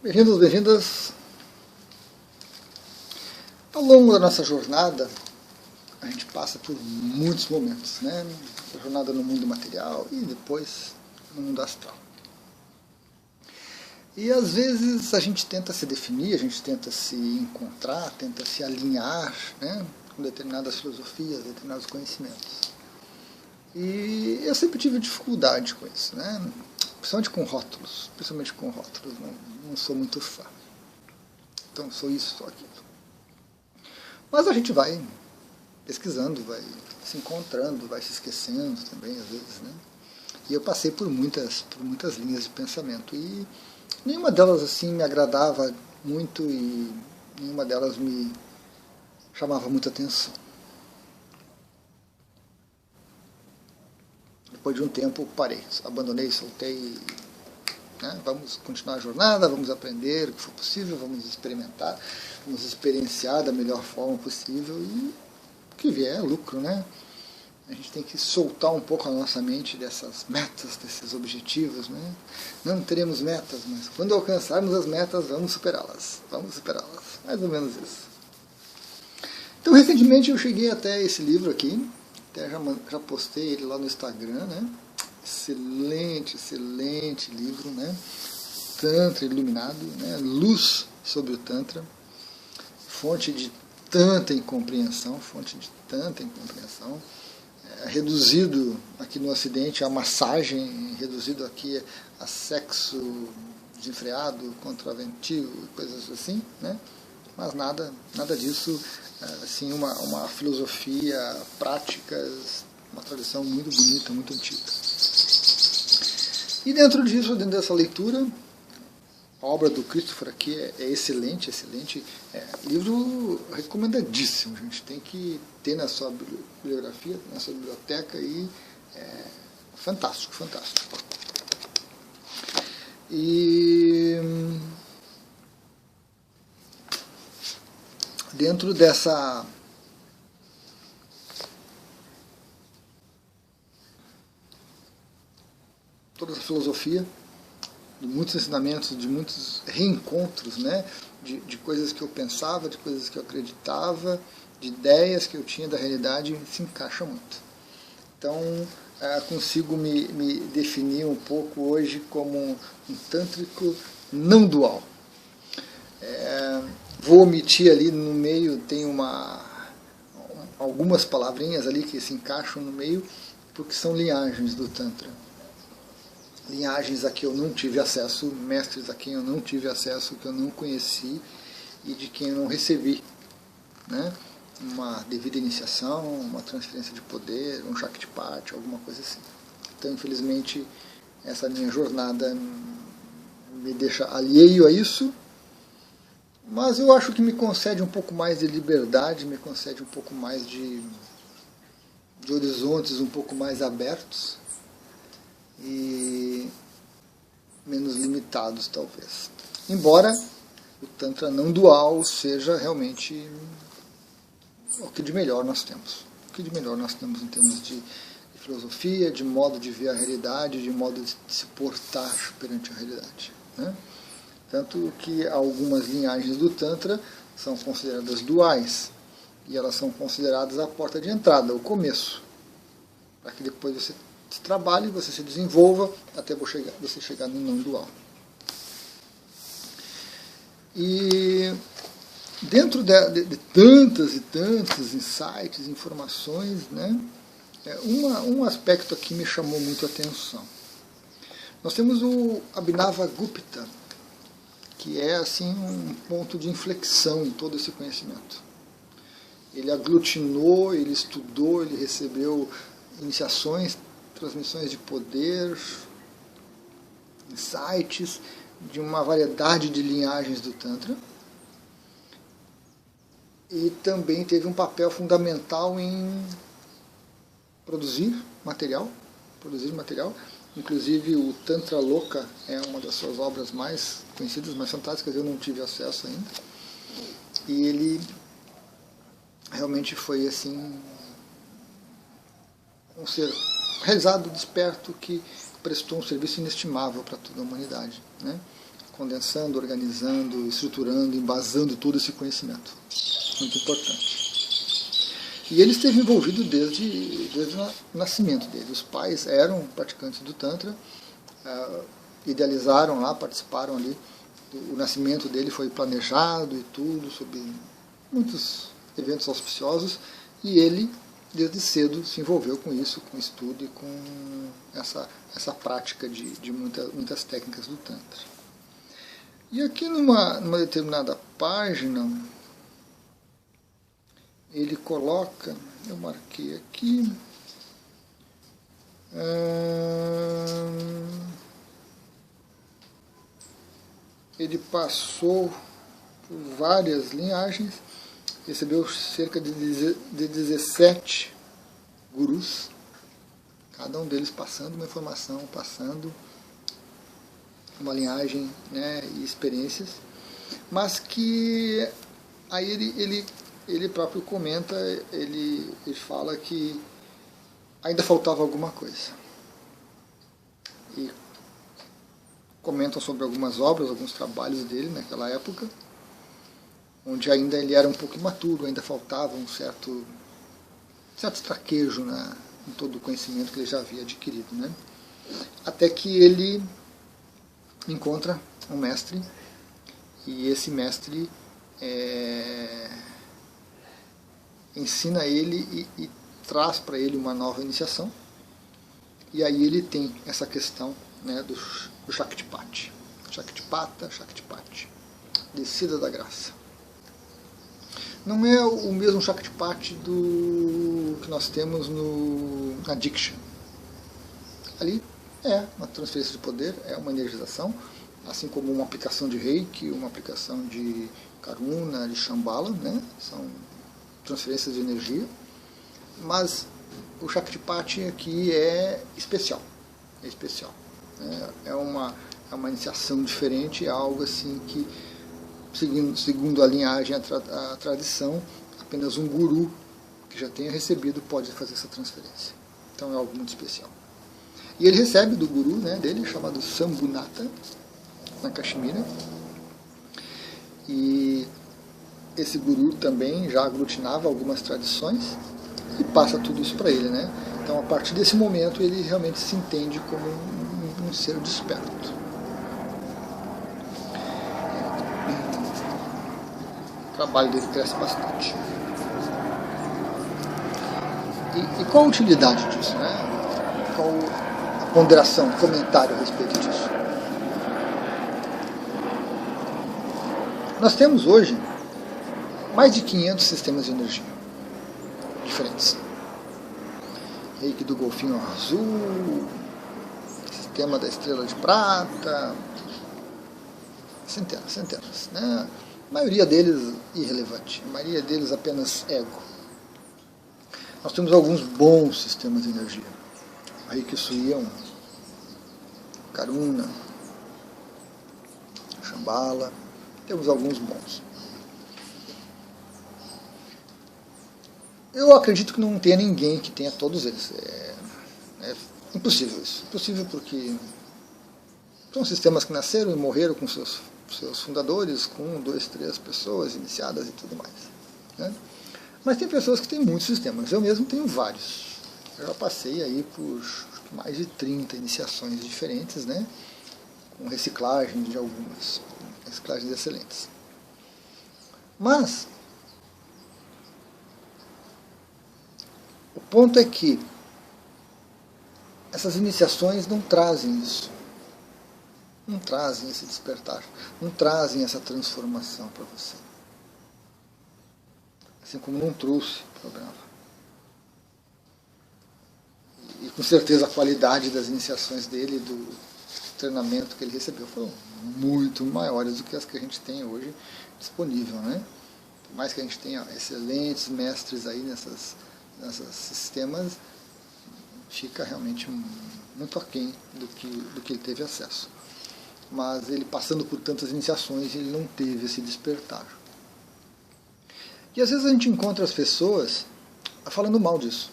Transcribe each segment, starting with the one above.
Bem-vindos, bem-vindas. Ao longo da nossa jornada, a gente passa por muitos momentos, né? A jornada no mundo material e depois no mundo astral. E às vezes a gente tenta se definir, a gente tenta se encontrar, tenta se alinhar, né, com determinadas filosofias, determinados conhecimentos. E eu sempre tive dificuldade com isso, né? Principalmente com rótulos, não sou muito fã. Então sou isso, sou aquilo. Mas a gente vai pesquisando, vai se encontrando, vai se esquecendo também, às vezes, né? E eu passei por muitas linhas de pensamento e nenhuma delas assim me agradava muito e nenhuma delas me chamava muita atenção. Depois de um tempo parei, abandonei, soltei, né? Vamos continuar a jornada, vamos aprender o que for possível, vamos experimentar, vamos experienciar da melhor forma possível e o que vier é lucro, né? A gente tem que soltar um pouco a nossa mente dessas metas, desses objetivos, né? Não teremos metas, mas quando alcançarmos as metas, vamos superá-las, mais ou menos isso. Então, recentemente eu cheguei até esse livro aqui, até já postei ele lá no Instagram, né? Excelente livro, né? Tantra Iluminado, né? Luz sobre o Tantra, fonte de tanta incompreensão, reduzido aqui no Ocidente a massagem, reduzido aqui a sexo desenfreado, contraventivo, coisas assim, né? Mas nada disso, assim, uma filosofia, práticas, uma tradição muito bonita, muito antiga. E dentro disso, dentro dessa leitura, a obra do Christopher aqui é excelente, livro recomendadíssimo, a gente tem que ter na sua bibliografia, na sua biblioteca, e fantástico. E dentro dessa toda essa filosofia, de muitos ensinamentos, de muitos reencontros, né, de coisas que eu pensava, de coisas que eu acreditava, de ideias que eu tinha da realidade, se encaixa muito. Então, consigo me definir um pouco hoje como um tântrico não dual. Vou omitir ali no meio, tem algumas palavrinhas ali que se encaixam no meio, porque são linhagens do Tantra. Linhagens a que eu não tive acesso, mestres a quem eu não tive acesso, que eu não conheci e de quem eu não recebi, né? Uma devida iniciação, uma transferência de poder, um Shaktipat, alguma coisa assim. Então, infelizmente, essa minha jornada me deixa alheio a isso, mas eu acho que me concede um pouco mais de liberdade, me concede um pouco mais de horizontes um pouco mais abertos e menos limitados, talvez. Embora o Tantra não dual seja realmente o que de melhor nós temos. O que de melhor nós temos em termos de filosofia, de modo de ver a realidade, de modo de se portar perante a realidade, né? Tanto que algumas linhagens do Tantra são consideradas duais, e elas são consideradas a porta de entrada, o começo, para que depois você se trabalhe, você se desenvolva, até você chegar no não dual. E dentro de tantas e tantos insights, informações, né, um aspecto aqui me chamou muito a atenção. Nós temos o Abhinavagupta, que é assim um ponto de inflexão em todo esse conhecimento. Ele aglutinou, ele estudou, ele recebeu iniciações, transmissões de poder, insights de uma variedade de linhagens do Tantra, e também teve um papel fundamental em produzir material. Inclusive o Tantra Loka é uma das suas obras mais conhecidas, mais fantásticas, eu não tive acesso ainda. E ele realmente foi assim um ser realizado, desperto, que prestou um serviço inestimável para toda a humanidade, né? condensando, organizando, estruturando, embasando todo esse conhecimento. Muito importante. E ele esteve envolvido desde o nascimento dele. Os pais eram praticantes do Tantra, idealizaram lá, participaram ali. O nascimento dele foi planejado e tudo, sob muitos eventos auspiciosos, e ele, desde cedo, se envolveu com isso, com estudo e com essa prática de muitas técnicas do Tantra. E aqui numa determinada página, ele coloca, eu marquei aqui, ele passou por várias linhagens, recebeu cerca de 17 gurus, cada um deles passando uma informação, passando uma linhagem, né, e experiências, mas que aí ele próprio comenta, ele fala que ainda faltava alguma coisa. E comentam sobre algumas obras, alguns trabalhos dele naquela época, onde ainda ele era um pouco imaturo, ainda faltava um certo traquejo em todo o conhecimento que ele já havia adquirido, né? Até que ele encontra um mestre, e esse mestre ensina ele e traz para ele uma nova iniciação, e aí ele tem essa questão, né, do Shaktipati. Shaktipati, descida da graça. Não é o mesmo Shaktipati que nós temos na Diksha. Ali é uma transferência de poder, é uma energização, assim como uma aplicação de Reiki, uma aplicação de Karuna, de Shambhala, né? São transferências de energia, mas o Shaktipati aqui é especial. É uma iniciação diferente, é algo assim que, segundo a linhagem, a tradição, apenas um guru que já tenha recebido pode fazer essa transferência. Então é algo muito especial. E ele recebe do guru, né, dele, chamado Sambhunatha, na Caxemira. E esse guru também já aglutinava algumas tradições e passa tudo isso para ele, né? Então, a partir desse momento, ele realmente se entende como um ser desperto. O trabalho dele cresce bastante. E qual a utilidade disso, né? Qual a ponderação, comentário a respeito disso? Nós temos hoje mais de 500 sistemas de energia diferentes. Reiki do golfinho azul, sistema da estrela de prata, centenas, né? A maioria deles irrelevante, a maioria deles apenas ego. Nós temos alguns bons sistemas de energia. Reiki Suyon, Karuna, Shambhala, temos alguns bons. Eu acredito que não tenha ninguém que tenha todos eles. É impossível isso. Impossível porque são sistemas que nasceram e morreram com seus fundadores, com 1, 2, 3 pessoas iniciadas e tudo mais, né? Mas tem pessoas que têm muitos sistemas. Eu mesmo tenho vários. Eu já passei aí por mais de 30 iniciações diferentes, né? Com reciclagem de algumas. Reciclagens excelentes. Mas o ponto é que essas iniciações não trazem isso. Não trazem esse despertar. Não trazem essa transformação para você. Assim como não trouxe para o Brahma. E com certeza a qualidade das iniciações dele, do treinamento que ele recebeu, foram muito maiores do que as que a gente tem hoje disponível, né? Por mais que a gente tenha excelentes mestres aí nesses sistemas, fica realmente muito aquém do que ele teve acesso. Mas ele, passando por tantas iniciações, ele não teve esse despertar. E às vezes a gente encontra as pessoas falando mal disso.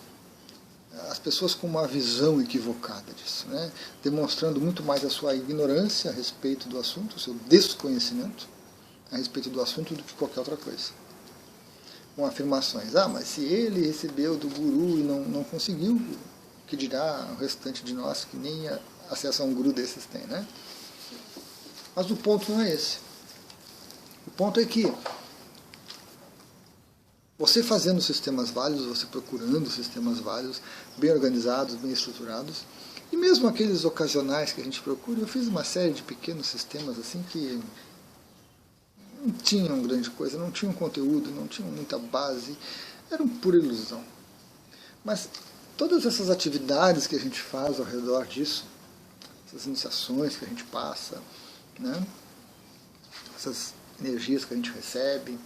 pessoas com uma visão equivocada disso, né? Demonstrando muito mais a sua ignorância a respeito do assunto, o seu desconhecimento a respeito do assunto do que qualquer outra coisa. Com afirmações, mas se ele recebeu do guru e não conseguiu, o que dirá o restante de nós que nem acesso a um guru desses tem, né? Mas o ponto não é esse. O ponto é que você fazendo sistemas válidos, você procurando sistemas válidos, bem organizados, bem estruturados, e mesmo aqueles ocasionais que a gente procura, eu fiz uma série de pequenos sistemas assim que não tinham grande coisa, não tinham conteúdo, não tinham muita base, eram pura ilusão. Mas todas essas atividades que a gente faz ao redor disso, essas iniciações que a gente passa, né? Essas energias que a gente recebe,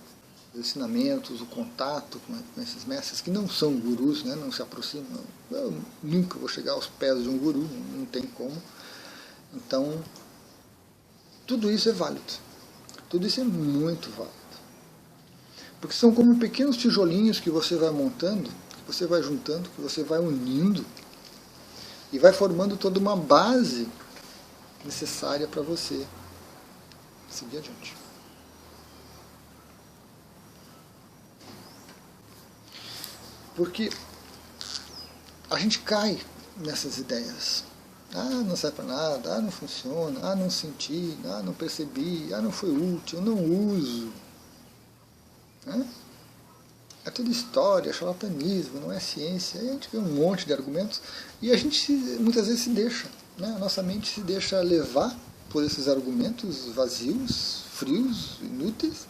os ensinamentos, o contato com esses mestres que não são gurus, né? Não se aproximam. Eu nunca vou chegar aos pés de um guru, não tem como. Então, tudo isso é válido. Tudo isso é muito válido. Porque são como pequenos tijolinhos que você vai montando, que você vai juntando, que você vai unindo e vai formando toda uma base necessária para você seguir adiante. Porque a gente cai nessas ideias. Não serve para nada, não funciona, não senti, não percebi, não foi útil, não uso. É tudo história, charlatanismo, não é ciência. Aí a gente vê um monte de argumentos e a gente muitas vezes se deixa. Né? A nossa mente se deixa levar por esses argumentos vazios, frios, inúteis,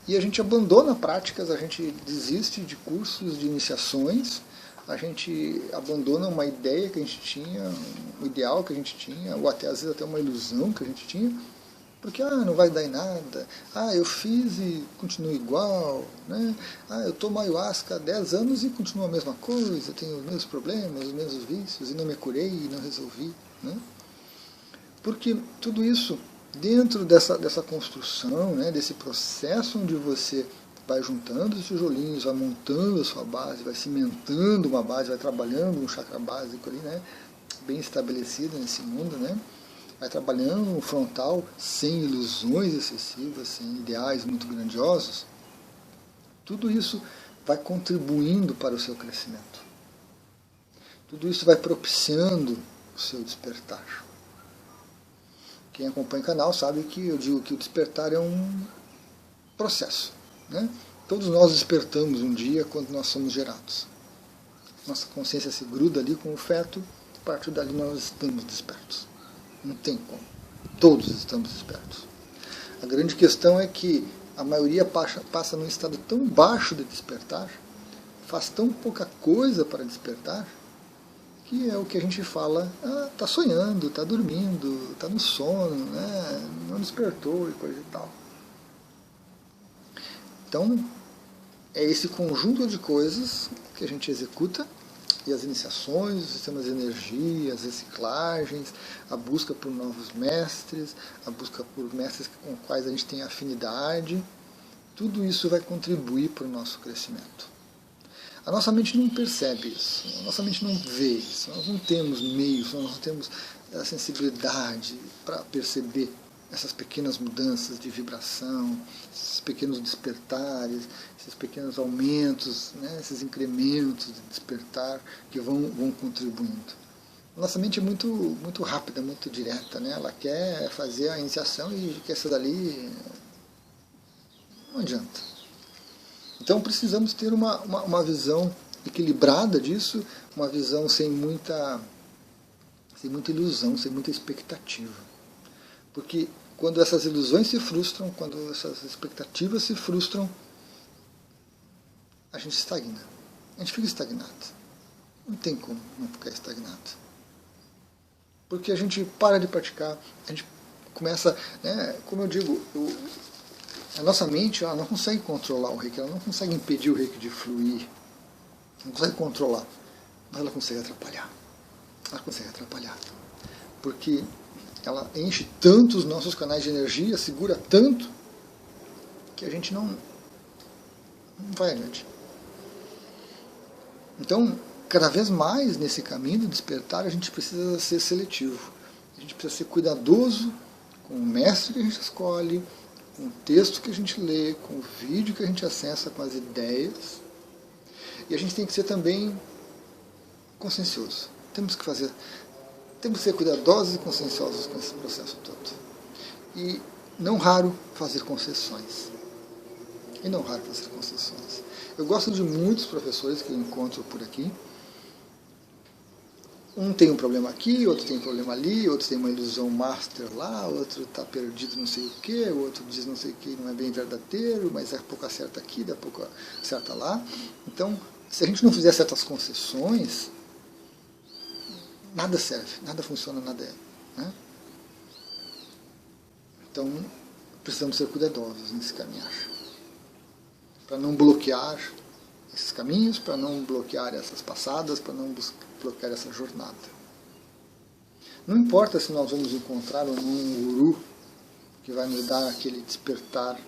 e a gente abandona práticas, a gente desiste de cursos, de iniciações, a gente abandona uma ideia que a gente tinha, um ideal que a gente tinha, ou até às vezes até uma ilusão que a gente tinha, porque não vai dar em nada, eu fiz e continua igual, né? Eu tomo ayahuasca há 10 anos e continua a mesma coisa, tenho os mesmos problemas, os mesmos vícios, e não me curei e não resolvi. Né? Porque tudo isso, dentro dessa construção, né, desse processo onde você vai juntando os tijolinhos, vai montando a sua base, vai cimentando uma base, vai trabalhando um chakra básico ali, né, bem estabelecido nesse mundo, né, vai trabalhando um frontal sem ilusões excessivas, sem ideais muito grandiosos, tudo isso vai contribuindo para o seu crescimento. Tudo isso vai propiciando o seu despertar. Quem acompanha o canal sabe que eu digo que o despertar é um processo. Né? Todos nós despertamos um dia quando nós somos gerados. Nossa consciência se gruda ali com o feto, a partir dali nós estamos despertos. Não tem como. Todos estamos despertos. A grande questão é que a maioria passa num estado tão baixo de despertar, faz tão pouca coisa para despertar, que é o que a gente fala, está sonhando, está dormindo, está no sono, né? Não despertou e coisa e tal. Então, é esse conjunto de coisas que a gente executa, e as iniciações, os sistemas de energia, as reciclagens, a busca por novos mestres, a busca por mestres com os quais a gente tem afinidade, tudo isso vai contribuir para o nosso crescimento. A nossa mente não percebe isso, a nossa mente não vê isso, nós não temos meios, nós não temos a sensibilidade para perceber essas pequenas mudanças de vibração, esses pequenos despertares, esses pequenos aumentos, né, esses incrementos de despertar que vão contribuindo. Nossa mente é muito rápida, muito direta, né? Ela quer fazer a iniciação e quer ser dali, não adianta. Então precisamos ter uma visão equilibrada disso, uma visão sem muita ilusão, sem muita expectativa. Porque quando essas ilusões se frustram, quando essas expectativas se frustram, a gente estagna. A gente fica estagnado. Não tem como não ficar estagnado. Porque a gente para de praticar, a gente começa, né, como eu digo, a nossa mente ela não consegue controlar o reiki, ela não consegue impedir o reiki de fluir, não consegue controlar, mas ela consegue atrapalhar. Ela consegue atrapalhar. Porque ela enche tanto os nossos canais de energia, segura tanto, que a gente não vai adiante. Então, cada vez mais nesse caminho do despertar a gente precisa ser seletivo. A gente precisa ser cuidadoso com o mestre que a gente escolhe, com o texto que a gente lê, com o vídeo que a gente acessa, com as ideias. E a gente tem que ser também consciencioso. Temos que ser cuidadosos e conscienciosos com esse processo todo. E não raro fazer concessões. Eu gosto de muitos professores que eu encontro por aqui. Um tem um problema aqui, outro tem um problema ali, outro tem uma ilusão master lá, outro está perdido não sei o que, o outro diz não sei o que, não é bem verdadeiro, mas daqui a pouco acerta aqui, daqui a pouco acerta lá. Então, se a gente não fizer certas concessões, nada serve, nada funciona, nada é. Né? Então, precisamos ser cuidadosos nesse caminhar. Para não bloquear esses caminhos, para não bloquear essas passadas, para não bloquear essa jornada. Não importa se nós vamos encontrar um guru que vai nos dar aquele despertar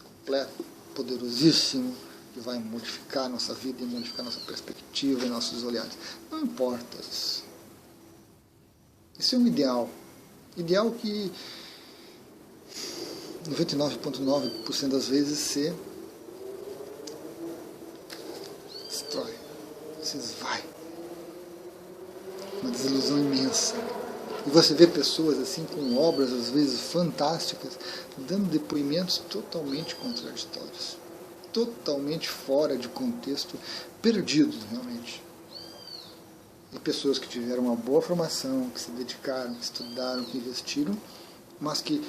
completo, poderosíssimo, que vai modificar nossa vida e modificar nossa perspectiva e nossos olhares. Não importa isso. Isso é um ideal. Ideal que 99,9% das vezes se destrói, se esvai. Uma desilusão imensa. E você vê pessoas assim com obras às vezes fantásticas, dando depoimentos totalmente contraditórios, totalmente fora de contexto, perdidos realmente. E pessoas que tiveram uma boa formação, que se dedicaram, que estudaram, que investiram, mas que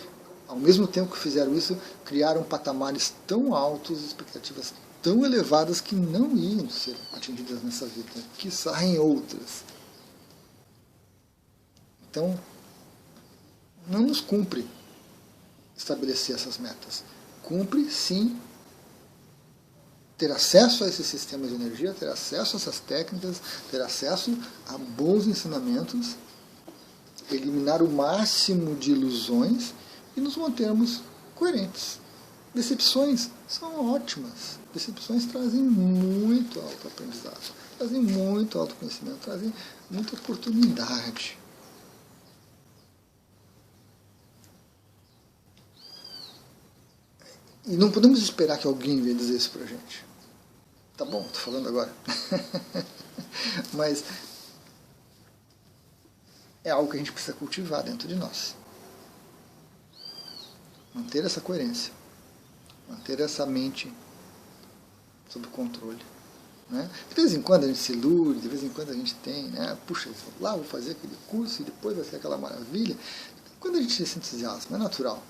ao mesmo tempo que fizeram isso, criaram patamares tão altos, expectativas tão elevadas que não iam ser atingidas nessa vida, que saem outras. Então, não nos cumpre estabelecer essas metas. Cumpre, sim, ter acesso a esses sistemas de energia, ter acesso a essas técnicas, ter acesso a bons ensinamentos, eliminar o máximo de ilusões e nos mantermos coerentes. Decepções são ótimas. Decepções trazem muito autoaprendizado, trazem muito autoconhecimento, trazem muita oportunidade. E não podemos esperar que alguém venha dizer isso pra gente. Tá bom, tô falando agora. Mas é algo que a gente precisa cultivar dentro de nós. Manter essa coerência. Manter essa mente sob controle. Né? De vez em quando a gente se ilude, de vez em quando a gente tem, né? Puxa, lá vou fazer aquele curso e depois vai ser aquela maravilha. Quando a gente se entusiasma, é natural.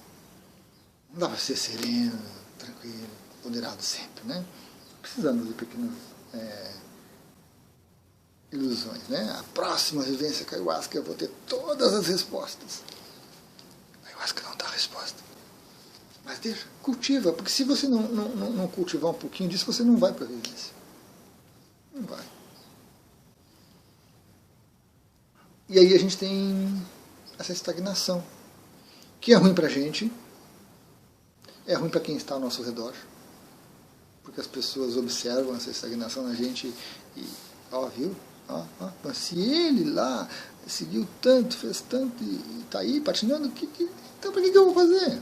Não dá para ser sereno, tranquilo, ponderado sempre, né? Precisamos de pequenas ilusões, né? A próxima vivência com a ayahuasca eu vou ter todas as respostas. A ayahuasca não dá resposta. Mas deixa, cultiva, porque se você não cultivar um pouquinho disso, você não vai para a vivência. Não vai. E aí a gente tem essa estagnação, que é ruim para a gente, é ruim para quem está ao nosso redor, porque as pessoas observam essa estagnação na gente e, viu? Mas se ele lá seguiu tanto, fez tanto e está aí patinando, então para que eu vou fazer?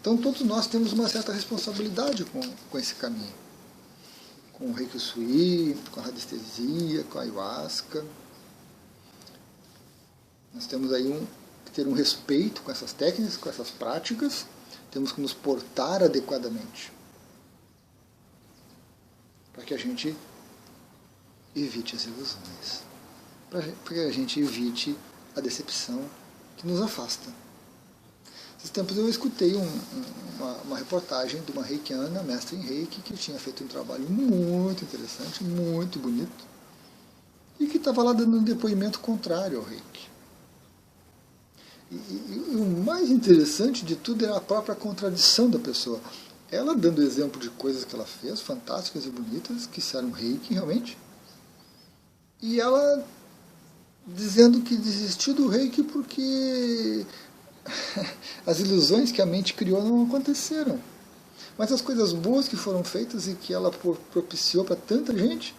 Então todos nós temos uma certa responsabilidade com esse caminho. Com o Reiki Usui, com a radiestesia, com a ayahuasca. Nós temos aí que ter um respeito com essas técnicas, com essas práticas. Temos que nos portar adequadamente. Para que a gente evite as ilusões. Para que a gente evite a decepção que nos afasta. Esses tempos eu escutei uma reportagem de uma reikiana, mestre em reiki, que tinha feito um trabalho muito interessante, muito bonito, e que estava lá dando um depoimento contrário ao reiki. E o mais interessante de tudo era a própria contradição da pessoa. Ela dando exemplo de coisas que ela fez, fantásticas e bonitas, que eram reiki realmente, e ela dizendo que desistiu do reiki porque as ilusões que a mente criou não aconteceram. Mas as coisas boas que foram feitas e que ela propiciou para tanta gente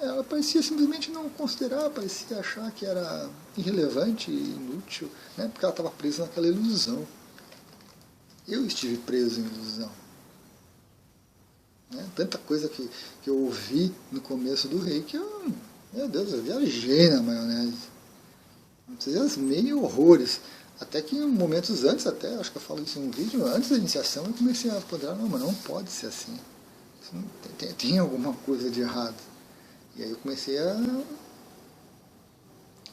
ela parecia simplesmente não considerar, parecia achar que era irrelevante e inútil, né? Porque ela estava presa naquela ilusão. Eu estive preso em ilusão. Né? Tanta coisa que eu ouvi no começo do Reiki, meu Deus, eu viajei na maionese. Meio horrores. Até que em momentos antes, até acho que eu falo isso em um vídeo, antes da iniciação eu comecei a ponderar, não, mas não pode ser assim. Tem alguma coisa de errado. E aí eu comecei a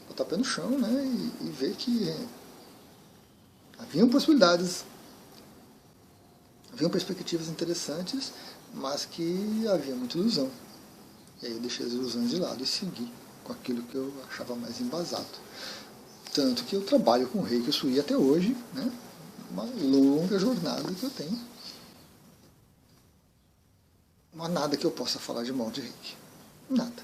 botar o pé no chão, né, e ver que haviam possibilidades, haviam perspectivas interessantes, mas que havia muita ilusão. E aí eu deixei as ilusões de lado e segui com aquilo que eu achava mais embasado. Tanto que eu trabalho com Reiki Usui até hoje, né? Uma longa jornada que eu tenho. Não há nada que eu possa falar de mal de Reiki. Nada.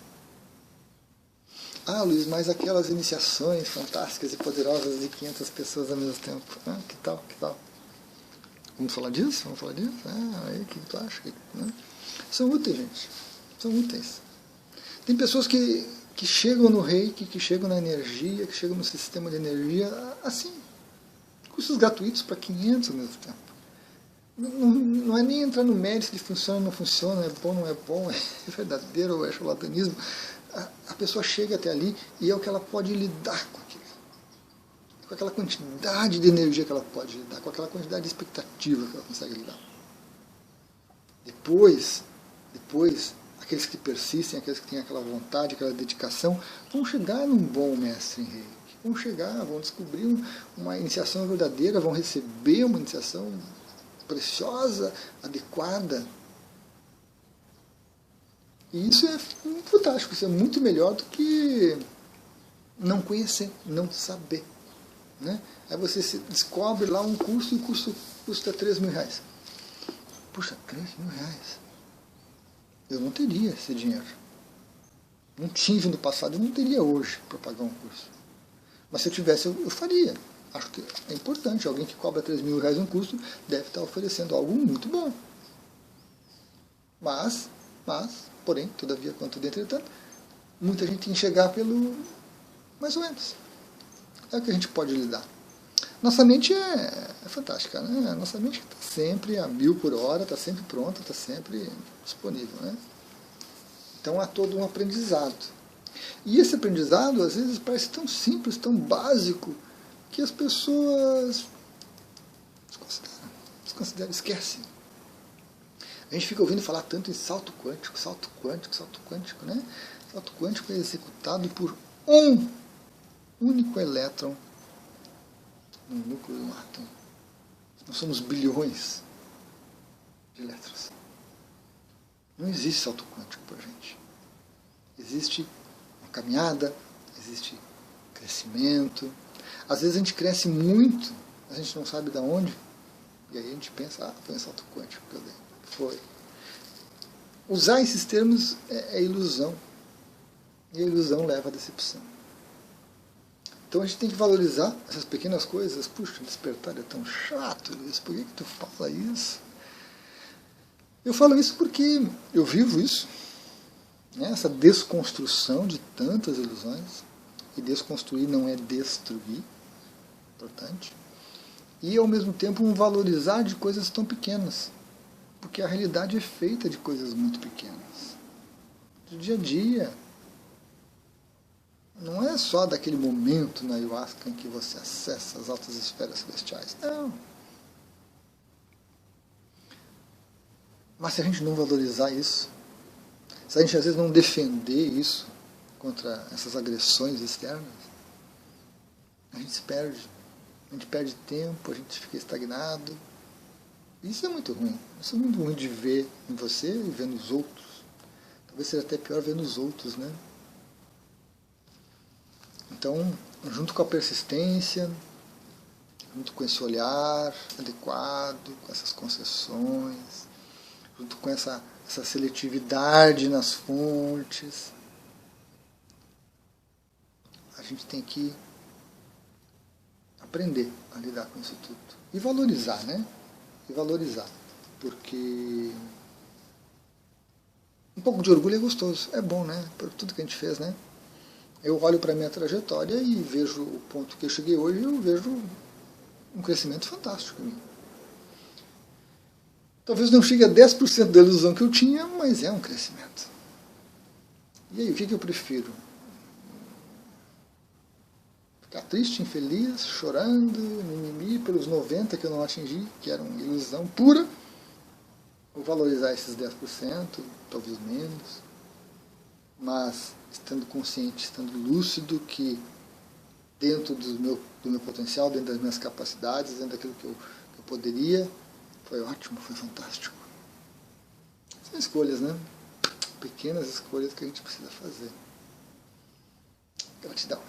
Ah, Luiz, mas aquelas iniciações fantásticas e poderosas de 500 pessoas ao mesmo tempo. Ah, que tal, que tal? Vamos falar disso? Vamos falar disso? Ah, aí, o que tu acha? Né? São úteis, gente. São úteis. Tem pessoas que chegam no Reiki, que chegam na energia, que chegam no sistema de energia, assim, cursos gratuitos para 500 ao mesmo tempo. Não é nem entrar no mérito de funciona ou não funciona, é bom ou não é bom, é verdadeiro ou é charlatanismo. A pessoa chega até ali e é o que ela pode lidar com aquilo. Com aquela quantidade de energia que ela pode lidar, com aquela quantidade de expectativa que ela consegue lidar. Depois, aqueles que persistem, aqueles que têm aquela vontade, aquela dedicação, vão chegar num bom mestre em Reiki. Vão chegar, vão descobrir uma iniciação verdadeira, vão receber uma iniciação preciosa, adequada. E isso é fantástico, isso é muito melhor do que não conhecer, não saber. Né? Aí você descobre lá um curso e o curso custa 3 mil reais. Puxa, 3 mil reais. Eu não teria esse dinheiro. Não tive no passado, eu não teria hoje para pagar um curso. Mas se eu tivesse, eu faria. Acho que é importante. Alguém que cobra 3 mil reais um curso deve estar oferecendo algo muito bom. Mas, porém, todavia, contudo, entretanto, muita gente tem que chegar pelo mais ou menos. É o que a gente pode lidar. Nossa mente é fantástica, né? Nossa mente está sempre a 1000 por hora, está sempre pronta, está sempre disponível, né? Então há todo um aprendizado. E esse aprendizado, às vezes, parece tão simples, tão básico, que as pessoas desconsideram, esquecem. A gente fica ouvindo falar tanto em salto quântico, né? Salto quântico é executado por um único elétron no núcleo de um átomo. Nós somos bilhões de elétrons. Não existe salto quântico para a gente. Existe uma caminhada, existe crescimento. Às vezes a gente cresce muito, a gente não sabe de onde, e aí a gente pensa, foi um salto quântico que eu dei. Foi. Usar esses termos é ilusão. E a ilusão leva à decepção. Então a gente tem que valorizar essas pequenas coisas. Puxa, despertar é tão chato, Luiz, por que tu fala isso? Eu falo isso porque eu vivo isso, né? Essa desconstrução de tantas ilusões. E desconstruir não é destruir, importante. E ao mesmo tempo um valorizar de coisas tão pequenas. Porque a realidade é feita de coisas muito pequenas. Do dia a dia. Não é só daquele momento na ayahuasca em que você acessa as altas esferas celestiais. Não. Mas se a gente não valorizar isso, se a gente às vezes não defender isso contra essas agressões externas, a gente se perde. A gente perde tempo, a gente fica estagnado. Isso é muito ruim. Isso é muito ruim de ver em você e ver nos outros. Talvez seja até pior ver nos outros, né? Então, junto com a persistência, junto com esse olhar adequado, com essas concessões, junto com essa seletividade nas fontes, a gente tem que aprender a lidar com isso tudo. E valorizar, né? E valorizar. Porque Um pouco de orgulho é gostoso, é bom, né? Por tudo que a gente fez, né? Eu olho para a minha trajetória e vejo o ponto que eu cheguei hoje, eu vejo um crescimento fantástico em mim. Talvez não chegue a 10% da ilusão que eu tinha, mas é um crescimento. E aí, o que eu prefiro? Ficar triste, infeliz, chorando, mimimi pelos 90 que eu não atingi, que era uma ilusão pura, ou valorizar esses 10%, talvez menos, mas estando consciente, estando lúcido que dentro do meu potencial, dentro das minhas capacidades, dentro daquilo que eu poderia, foi ótimo, foi fantástico. São escolhas, né? Pequenas escolhas que a gente precisa fazer. Gratidão.